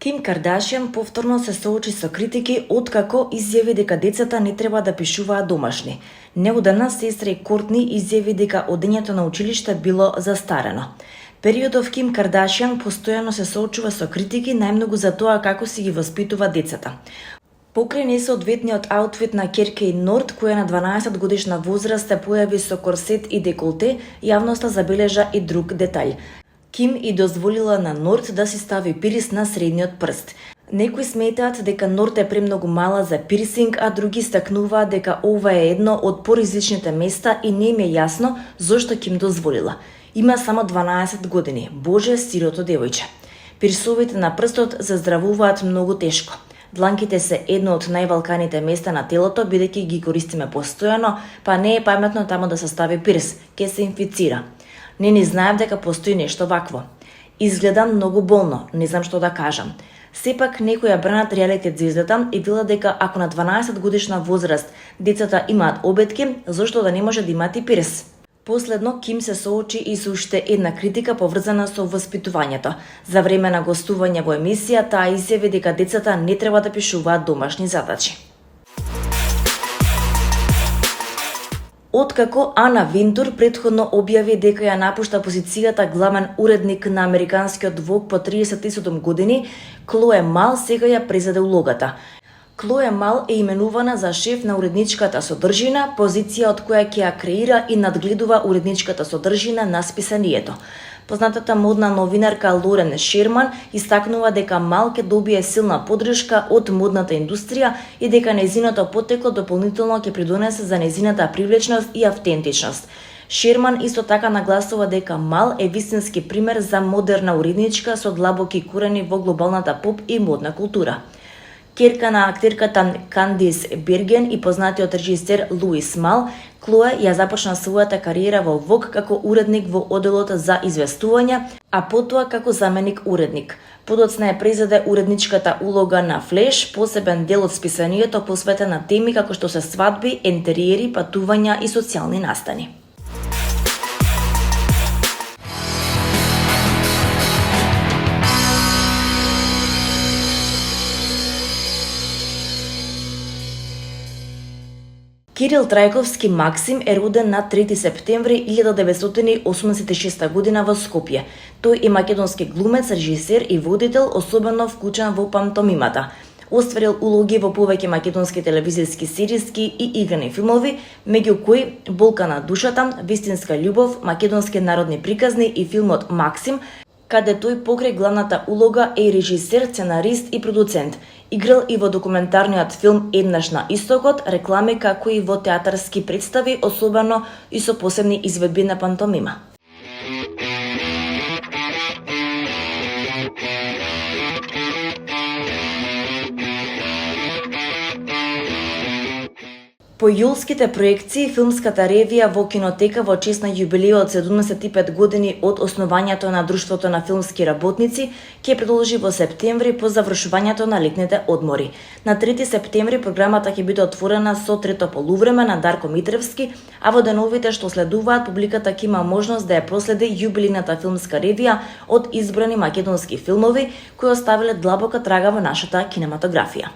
Ким Кардашијан повторно се соочи со критики откако изјави дека децата не треба да пишуваат домашни. Неодамна сестра Кортни изјави дека одењето на училиште било застарено. Периодов Ким Кардашијан постојано се соочува со критики најмногу за тоа како си ги воспитува децата. Покрај несоодветниот аутфит на Керкеј Норт, која на 12 годишна возраст се појави со корсет и деколте, јавноста забележа и друг детаљ. Ким и дозволила на Норт да си стави пирис на средниот прст. Некои сметаат дека Норт е премногу мала за пирсинг, а други стакнуваат дека ова е едно од поризичните места и не им е јасно зошто Ким дозволила. Има само 12 години. Боже, сирото девојче. Пирсовите на прстот заздравуваат многу тешко. Дланките се едно од највалканите места на телото, бидејќи ги користиме постојано, па не е паметно таму да се стави пирс, ке се инфицира. Не ни знаев дека постои нешто вакво. Изгледам многу болно, не знам што да кажам. Сепак некои ја бранат реалити звездата и велат дека ако на 12 годишна возраст децата имаат обетки, зошто да не може да имаат и пирс? Последно, Ким се соочи и со уште една критика поврзана со воспитувањето. За време на гостување во емисија, таа изјави дека децата не треба да пишуваат домашни задачи. Откако Ана Винтур претходно објави дека ја напушта позицијата главен уредник на американскиот Vogue по 37 години, Клое Мал сега ја презеде улогата. Клое Мал е именувана за шеф на уредничката содржина, позиција од која ќе ја креира и надгледува уредничката содржина на списанието. Познатата модна новинарка Лорен Шерман истакнува дека Мал ќе добие силна поддршка од модната индустрија и дека нејзиното потекло дополнително ќе придонесе за нејзината привлечност и автентичност. Шерман исто така нагласува дека Мал е вистински пример за модерна уредничка со длабоки корени во глобалната поп и модна култура. Керка на актерката Кандис Берген и познатиот режисер Луис Мал, Клое ја започна својата кариера во Vogue како уредник во одделот за известувања, а потоа како заменик уредник. Подоцна ја презеде уредничката улога на Флеш, посебен дел од списанието посветен на теми како што се свадби, ентериери, патувања и социјални настани. Кирил Трајковски Максим е роден на 3 септември 1986 година во Скопје. Тој е македонски глумец, режисер и водител, особено вклучен во пантомимата. Остварил улоги во повеќе македонски телевизиски сериски и играни филмови, меѓу кои Болка на душата, Вистинска љубов, македонски народни приказни и филмот Максим, каде тој покрај главната улога е режисер, сценарист и продуцент. Играл и во документарниот филм Еднаш на истокот, реклами како и во театарски представи, особено и со посебни изведби на пантомима. По јулските проекции, филмската ревија во кинотека во чест на јубилејот 75 години од основањето на Друштвото на филмски работници ќе продолжи во септември по завршувањето на летните одмори. На 3 септември програмата ќе биде отворена со трето полувреме на Дарко Митревски, а во деновите што следуваат публиката ќе има можност да ја проследи јубилејната филмска ревија од избрани македонски филмови кои оставиле длабока трага во нашата кинематографија.